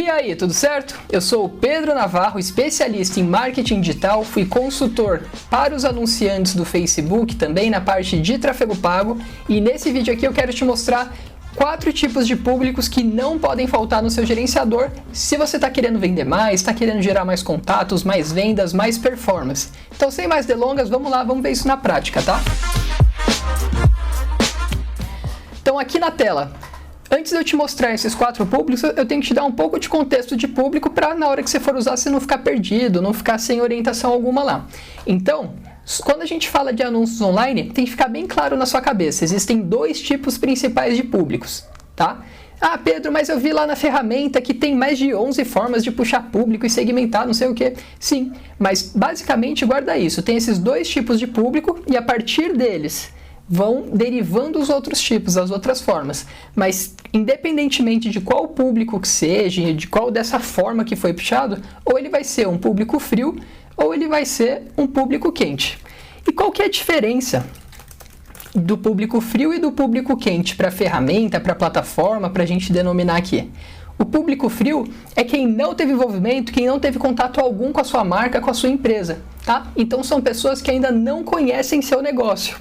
E aí, tudo certo? Eu sou o Pedro Navarro, especialista em marketing digital, fui consultor para os anunciantes do Facebook, também na parte de tráfego pago, e nesse vídeo aqui eu quero te mostrar 4 tipos de públicos que não podem faltar no seu gerenciador se você está querendo vender mais, está querendo gerar mais contatos, mais vendas, mais performance. Então, sem mais delongas, vamos lá, vamos ver isso na prática, tá? Então, aqui na tela, antes de eu te mostrar esses 4 públicos, eu tenho que te dar um pouco de contexto de público para na hora que você for usar você não ficar perdido, não ficar sem orientação alguma lá. Então, quando a gente fala de anúncios online, tem que ficar bem claro na sua cabeça. Existem 2 tipos principais de públicos, tá? Ah, Pedro, mas eu vi lá na ferramenta que tem mais de 11 formas de puxar público e segmentar, não sei o que. Sim, mas basicamente guarda isso. Tem esses 2 tipos de público e a partir deles vão derivando os outros tipos, as outras formas. Mas independentemente de qual público que seja, de qual dessa forma que foi puxado, ou ele vai ser um público frio, ou ele vai ser um público quente. E qual que é a diferença do público frio e do público quente para a ferramenta, para a plataforma, para a gente denominar aqui? O público frio é quem não teve envolvimento, quem não teve contato algum com a sua marca, com a sua empresa, tá? Então são pessoas que ainda não conhecem seu negócio.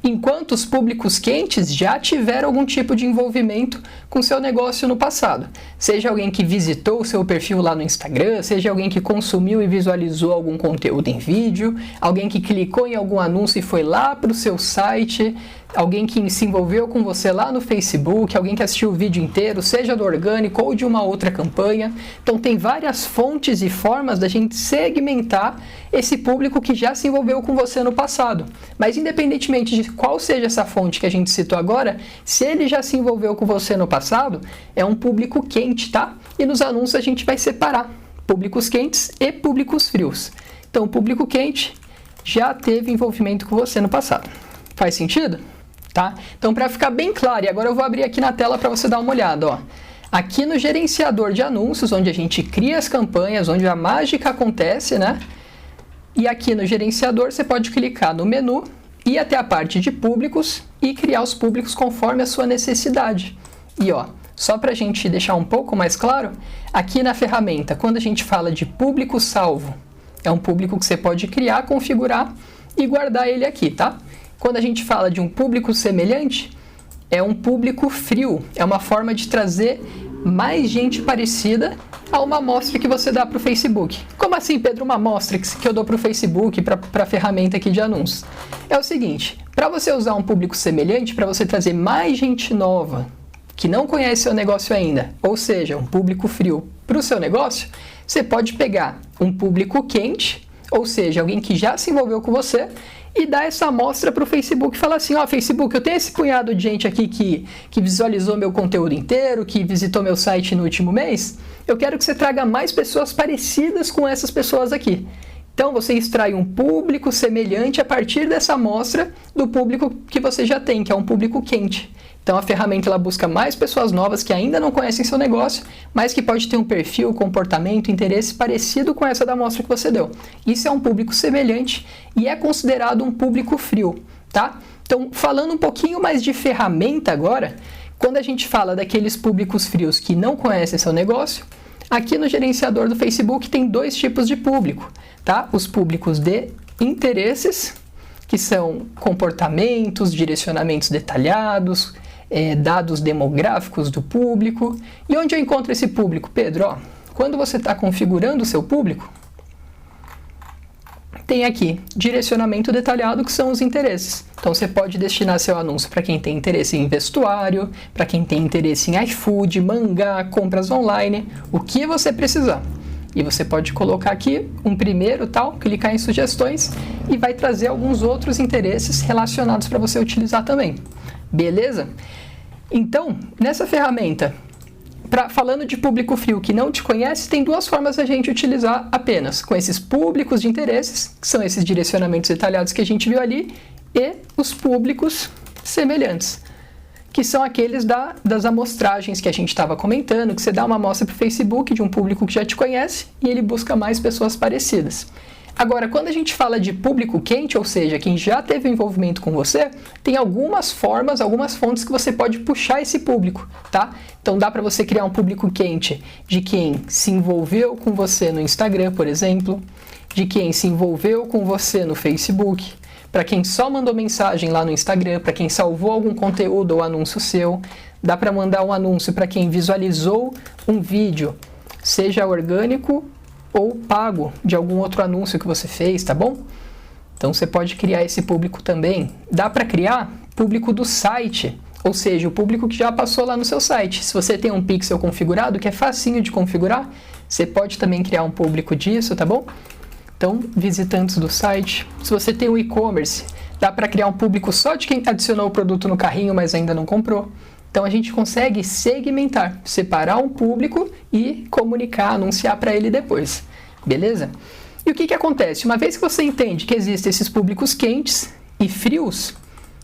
Enquanto os públicos quentes já tiveram algum tipo de envolvimento com seu negócio no passado. Seja alguém que visitou o seu perfil lá no Instagram, seja alguém que consumiu e visualizou algum conteúdo em vídeo, alguém que clicou em algum anúncio e foi lá para o seu site, alguém que se envolveu com você lá no Facebook, alguém que assistiu o vídeo inteiro, seja do orgânico ou de uma outra campanha. Então tem várias fontes e formas da gente segmentar esse público que já se envolveu com você no passado. Mas independentemente de qual seja essa fonte que a gente citou agora, se ele já se envolveu com você no passado, é um público quente, tá? E nos anúncios a gente vai separar públicos quentes e públicos frios. Então o público quente já teve envolvimento com você no passado. Faz sentido? Tá? Então, para ficar bem claro, e agora eu vou abrir aqui na tela para você dar uma olhada, ó. Aqui no gerenciador de anúncios, onde a gente cria as campanhas, onde a mágica acontece, né? E aqui no gerenciador você pode clicar no menu, ir até a parte de públicos e criar os públicos conforme a sua necessidade. E ó, só para a gente deixar um pouco mais claro, aqui na ferramenta, quando a gente fala de público salvo, é um público que você pode criar, configurar e guardar ele aqui, tá? Quando a gente fala de um público semelhante, é um público frio. É uma forma de trazer mais gente parecida a uma amostra que você dá para o Facebook. Como assim, Pedro, uma amostra que eu dou para o Facebook, para a ferramenta aqui de anúncios? É o seguinte, para você usar um público semelhante, para você trazer mais gente nova, que não conhece seu negócio ainda, ou seja, um público frio para o seu negócio, você pode pegar um público quente, ou seja, alguém que já se envolveu com você, e dar essa amostra para o Facebook e falar assim, ó, Facebook, eu tenho esse punhado de gente aqui que visualizou meu conteúdo inteiro, que visitou meu site no último mês, eu quero que você traga mais pessoas parecidas com essas pessoas aqui. Então, você extrai um público semelhante a partir dessa amostra do público que você já tem, que é um público quente. Então, a ferramenta ela busca mais pessoas novas que ainda não conhecem seu negócio, mas que pode ter um perfil, comportamento, interesse parecido com essa da amostra que você deu. Isso é um público semelhante e é considerado um público frio, tá? Então, falando um pouquinho mais de ferramenta agora, quando a gente fala daqueles públicos frios que não conhecem seu negócio, aqui no gerenciador do Facebook tem 2 tipos de público, tá? Os públicos de interesses, que são comportamentos, direcionamentos detalhados, dados demográficos do público. E onde eu encontro esse público, Pedro? Ó, quando você está configurando o seu público, tem aqui direcionamento detalhado, que são os interesses. Então você pode destinar seu anúncio para quem tem interesse em vestuário, para quem tem interesse em iFood, mangá, compras online, o que você precisar. E você pode colocar aqui um primeiro, tal, clicar em sugestões e vai trazer alguns outros interesses relacionados para você utilizar também. Beleza? Então, nessa ferramenta, falando de público frio que não te conhece, tem 2 formas da gente utilizar apenas. Com esses públicos de interesses, que são esses direcionamentos detalhados que a gente viu ali, e os públicos semelhantes, que são aqueles das amostragens que a gente estava comentando, que você dá uma amostra para o Facebook de um público que já te conhece e ele busca mais pessoas parecidas. Agora, quando a gente fala de público quente, ou seja, quem já teve envolvimento com você, tem algumas formas, algumas fontes que você pode puxar esse público, tá? Então dá para você criar um público quente de quem se envolveu com você no Instagram, por exemplo, de quem se envolveu com você no Facebook, para quem só mandou mensagem lá no Instagram, para quem salvou algum conteúdo ou anúncio seu. Dá para mandar um anúncio para quem visualizou um vídeo, seja orgânico ou pago de algum outro anúncio que você fez, tá bom? Então você pode criar esse público também. Dá para criar público do site, ou seja, o público que já passou lá no seu site. Se você tem um pixel configurado, que é facinho de configurar, você pode também criar um público disso, tá bom? Então, visitantes do site. Se você tem um e-commerce, dá para criar um público só de quem adicionou o produto no carrinho, mas ainda não comprou. Então a gente consegue segmentar, separar um público e comunicar, anunciar para ele depois, beleza? E o que acontece? Uma vez que você entende que existem esses públicos quentes e frios,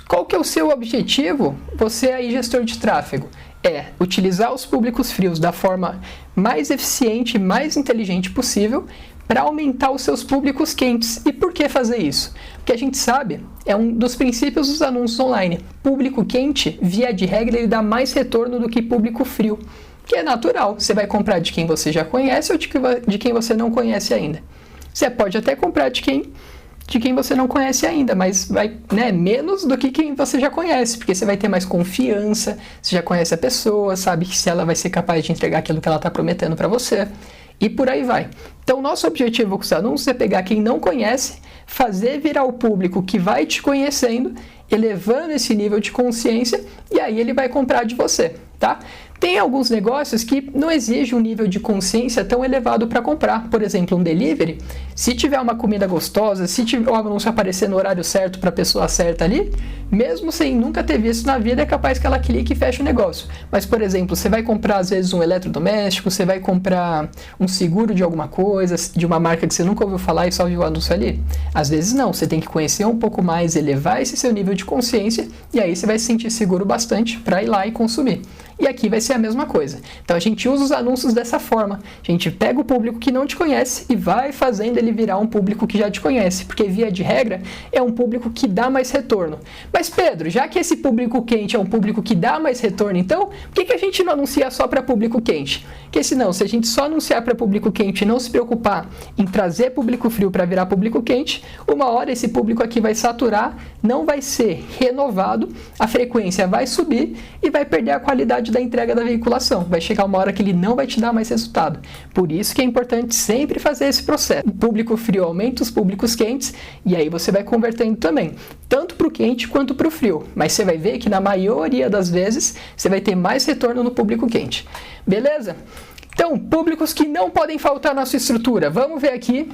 qual que é o seu objetivo? Você aí, gestor de tráfego, é utilizar os públicos frios da forma mais eficiente, mais inteligente possível para aumentar os seus públicos quentes. E por que fazer isso? Porque a gente sabe, é um dos princípios dos anúncios online. Público quente, via de regra, ele dá mais retorno do que público frio, que é natural. Você vai comprar de quem você já conhece ou de quem você não conhece ainda. Você pode até comprar de quem você não conhece ainda, mas vai, menos do que quem você já conhece, porque você vai ter mais confiança, você já conhece a pessoa, sabe que se ela vai ser capaz de entregar aquilo que ela está prometendo para você. E por aí vai. Então, nosso objetivo com os anúncios é pegar quem não conhece, fazer virar o público que vai te conhecendo, elevando esse nível de consciência, e aí ele vai comprar de você, tá? Tem alguns negócios que não exigem um nível de consciência tão elevado para comprar. Por exemplo, um delivery, se tiver uma comida gostosa, se tiver o anúncio aparecer no horário certo para a pessoa certa ali, mesmo sem nunca ter visto na vida, é capaz que ela clique e feche o negócio. Mas, por exemplo, você vai comprar às vezes um eletrodoméstico, você vai comprar um seguro de alguma coisa, de uma marca que você nunca ouviu falar e só viu o anúncio ali. Às vezes não, você tem que conhecer um pouco mais, elevar esse seu nível de consciência, e aí você vai se sentir seguro bastante para ir lá e consumir. E aqui vai ser a mesma coisa. Então a gente usa os anúncios dessa forma. A gente pega o público que não te conhece e vai fazendo ele virar um público que já te conhece, porque via de regra é um público que dá mais retorno. Mas Pedro, já que esse público quente é um público que dá mais retorno, então por que a gente não anuncia só para público quente? Porque senão, se a gente só anunciar para público quente e não se preocupar em trazer público frio para virar público quente, uma hora esse público aqui vai saturar, não vai ser renovado, a frequência vai subir e vai perder a qualidade da entrega da veiculação. Vai chegar uma hora que ele não vai te dar mais resultado. Por isso que é importante sempre fazer esse processo. O público frio aumenta os públicos quentes e aí você vai convertendo também, tanto para o quente quanto para o frio. Mas você vai ver que na maioria das vezes você vai ter mais retorno no público quente. Beleza? Então, públicos que não podem faltar na sua estrutura. Vamos ver aqui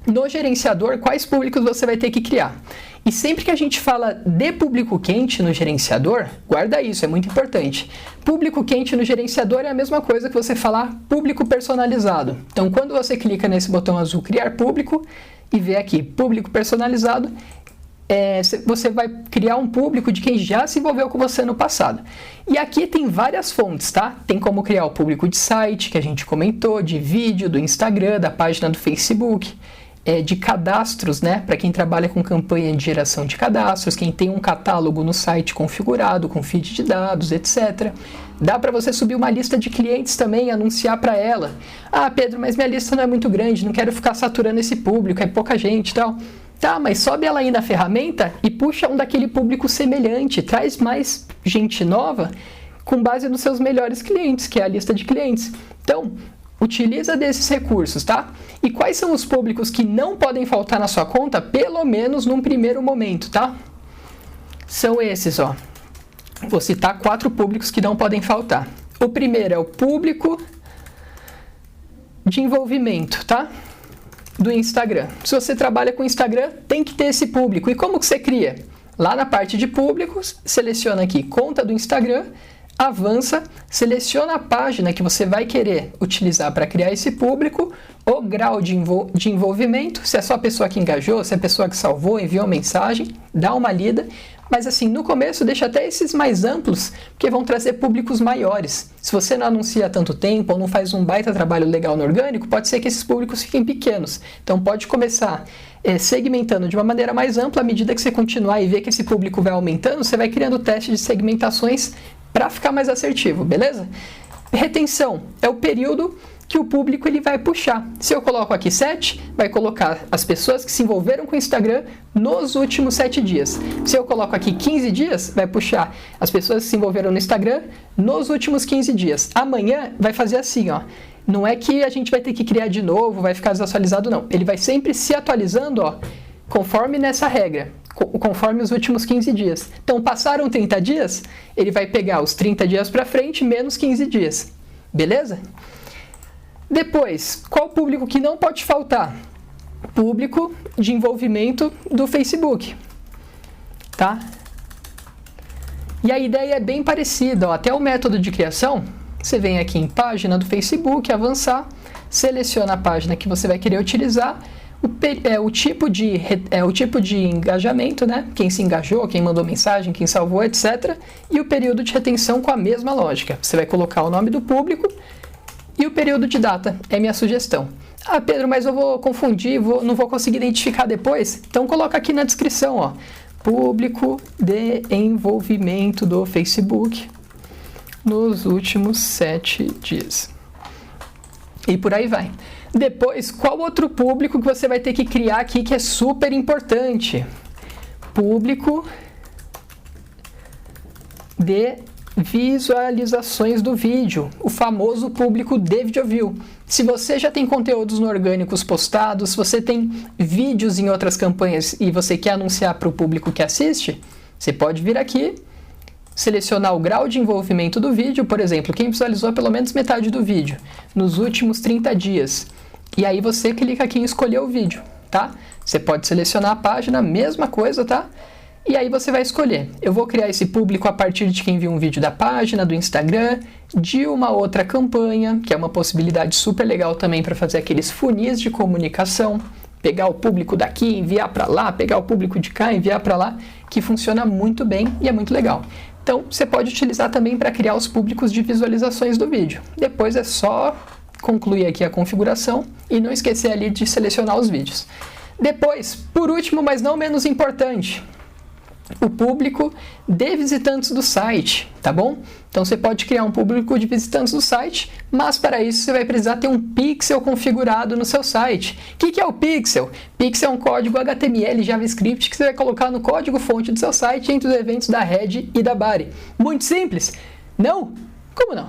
no gerenciador quais públicos você vai ter que criar. E sempre que a gente fala de público quente no gerenciador, guarda isso, é muito importante. Público quente no gerenciador é a mesma coisa que você falar público personalizado. Então, quando você clica nesse botão azul, criar público, e vê aqui, público personalizado, você vai criar um público de quem já se envolveu com você no passado. E aqui tem várias fontes, tá? Tem como criar o público de site, que a gente comentou, de vídeo, do Instagram, da página do Facebook, de cadastros, né? Para quem trabalha com campanha de geração de cadastros, quem tem um catálogo no site configurado, com feed de dados, etc. Dá para você subir uma lista de clientes também e anunciar para ela. Ah, Pedro, mas minha lista não é muito grande, não quero ficar saturando esse público, é pouca gente e tal. Tá, mas sobe ela aí na ferramenta e puxa um daquele público semelhante, traz mais gente nova com base nos seus melhores clientes, que é a lista de clientes. Então, utiliza desses recursos, tá? E quais são os públicos que não podem faltar na sua conta, pelo menos num primeiro momento, tá? São esses, ó. Vou citar 4 públicos que não podem faltar. O primeiro é o público de envolvimento, tá? Do Instagram. Se você trabalha com Instagram, tem que ter esse público. E como que você cria? Lá na parte de públicos, seleciona aqui conta do Instagram, avança, seleciona a página que você vai querer utilizar para criar esse público, o grau de envolvimento, se é só a pessoa que engajou, se é a pessoa que salvou, enviou mensagem, dá uma lida, Mas assim, no começo deixa até esses mais amplos, porque vão trazer públicos maiores. Se você não anuncia há tanto tempo ou não faz um baita trabalho legal no orgânico, pode ser que esses públicos fiquem pequenos. Então pode começar segmentando de uma maneira mais ampla. À medida que você continuar e ver que esse público vai aumentando, você vai criando testes de segmentações para ficar mais assertivo, beleza? Retenção é o período que o público ele vai puxar. Se eu coloco aqui 7, vai colocar as pessoas que se envolveram com o Instagram nos últimos 7 dias. Se eu coloco aqui 15 dias, vai puxar as pessoas que se envolveram no Instagram nos últimos 15 dias. Amanhã vai fazer assim, ó. Não é que a gente vai ter que criar de novo, vai ficar desatualizado, não. Ele vai sempre se atualizando, ó, conforme nessa regra, conforme os últimos 15 dias. Então, passaram 30 dias, ele vai pegar os 30 dias para frente menos 15 dias. Beleza? Depois, qual público que não pode faltar? Público de envolvimento do Facebook, tá? E a ideia é bem parecida, ó, até o método de criação, você vem aqui em página do Facebook, avançar, seleciona a página que você vai querer utilizar, o tipo de engajamento, né? Quem se engajou, quem mandou mensagem, quem salvou, etc. E o período de retenção com a mesma lógica. Você vai colocar o nome do público e o período de data, é minha sugestão. Ah, Pedro, mas eu vou confundir, não vou conseguir identificar depois? Então coloca aqui na descrição, ó, público de envolvimento do Facebook nos últimos 7 dias. E por aí vai. Depois, qual outro público que você vai ter que criar aqui que é super importante? Público de visualizações do vídeo, o famoso público de video view. Se você já tem conteúdos no Orgânicos postados, se você tem vídeos em outras campanhas e você quer anunciar para o público que assiste, você pode vir aqui, selecionar o grau de envolvimento do vídeo, por exemplo, quem visualizou pelo menos metade do vídeo nos últimos 30 dias. E aí você clica aqui em escolher o vídeo, tá? Você pode selecionar a página, mesma coisa, tá? E aí você vai escolher. Eu vou criar esse público a partir de quem viu um vídeo da página, do Instagram, de uma outra campanha, que é uma possibilidade super legal também para fazer aqueles funis de comunicação, pegar o público daqui, enviar para lá, pegar o público de cá, enviar para lá, que funciona muito bem e é muito legal. Então, você pode utilizar também para criar os públicos de visualizações do vídeo. Depois é só concluir aqui a configuração e não esquecer ali de selecionar os vídeos. Depois, por último, mas não menos importante, o público de visitantes do site, tá bom? Então você pode criar um público de visitantes do site, mas para isso você vai precisar ter um pixel configurado no seu site. O que é o pixel? Pixel é um código HTML e JavaScript que você vai colocar no código-fonte do seu site entre os eventos da head e da body. Muito simples? Não? Como não?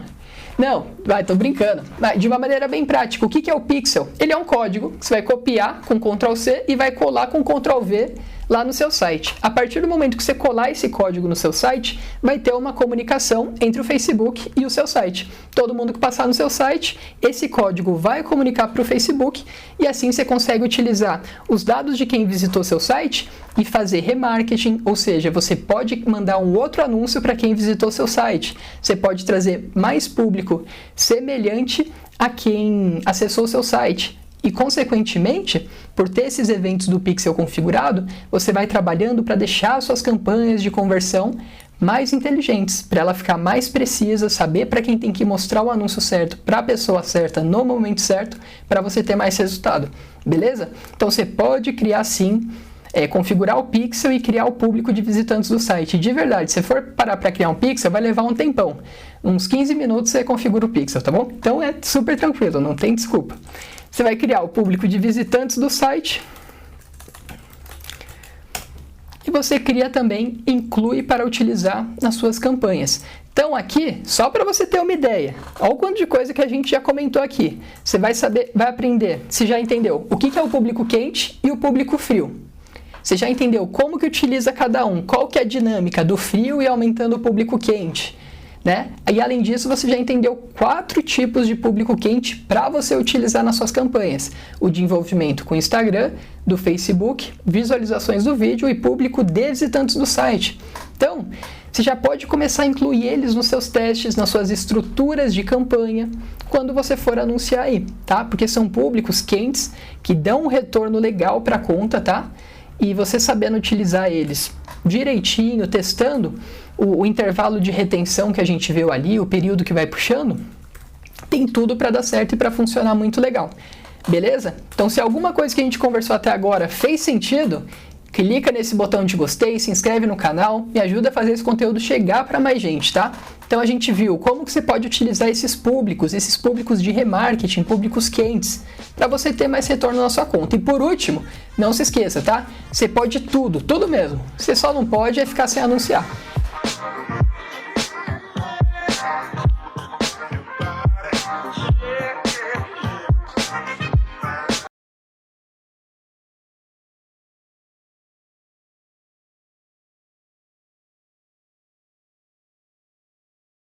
Não, tô brincando. De uma maneira bem prática, o que é o pixel? Ele é um código que você vai copiar com Ctrl+C e vai colar com Ctrl+V lá no seu site. A partir do momento que você colar esse código no seu site, vai ter uma comunicação entre o Facebook e o seu site. Todo mundo que passar no seu site, esse código vai comunicar para o Facebook e assim você consegue utilizar os dados de quem visitou seu site e fazer remarketing, ou seja, você pode mandar um outro anúncio para quem visitou seu site. Você pode trazer mais público semelhante a quem acessou seu site. E, consequentemente, por ter esses eventos do pixel configurado, você vai trabalhando para deixar suas campanhas de conversão mais inteligentes, para ela ficar mais precisa, saber para quem tem que mostrar o anúncio certo, para a pessoa certa, no momento certo, para você ter mais resultado. Beleza? Então, você pode criar, sim, configurar o pixel e criar o público de visitantes do site. De verdade, se for parar para criar um pixel, vai levar um tempão. Uns 15 minutos você configura o pixel, tá bom? Então, é super tranquilo, não tem desculpa. Você vai criar o público de visitantes do site e você cria também, inclui para utilizar nas suas campanhas. Então aqui, só para você ter uma ideia, olha o quanto de coisa que a gente já comentou aqui. Você vai saber, vai aprender, você já entendeu o que é o público quente e o público frio. Você já entendeu como que utiliza cada um, qual que é a dinâmica do frio e aumentando o público quente. Né? E além disso, você já entendeu 4 tipos de público quente para você utilizar nas suas campanhas. O de envolvimento com o Instagram, do Facebook, visualizações do vídeo e público de visitantes do site. Então, você já pode começar a incluir eles nos seus testes, nas suas estruturas de campanha, quando você for anunciar aí, tá? Porque são públicos quentes que dão um retorno legal para a conta, tá? e você sabendo utilizar eles direitinho, testando o intervalo de retenção que a gente viu ali, o período que vai puxando, tem tudo para dar certo e para funcionar muito legal. Beleza? Então, se alguma coisa que a gente conversou até agora fez sentido, clica nesse botão de gostei, se inscreve no canal, me ajuda a fazer esse conteúdo chegar para mais gente, tá? Então a gente viu como que você pode utilizar esses públicos de remarketing, públicos quentes, para você ter mais retorno na sua conta. E por último, não se esqueça, tá? Você pode tudo, tudo mesmo. Você só não pode é ficar sem anunciar.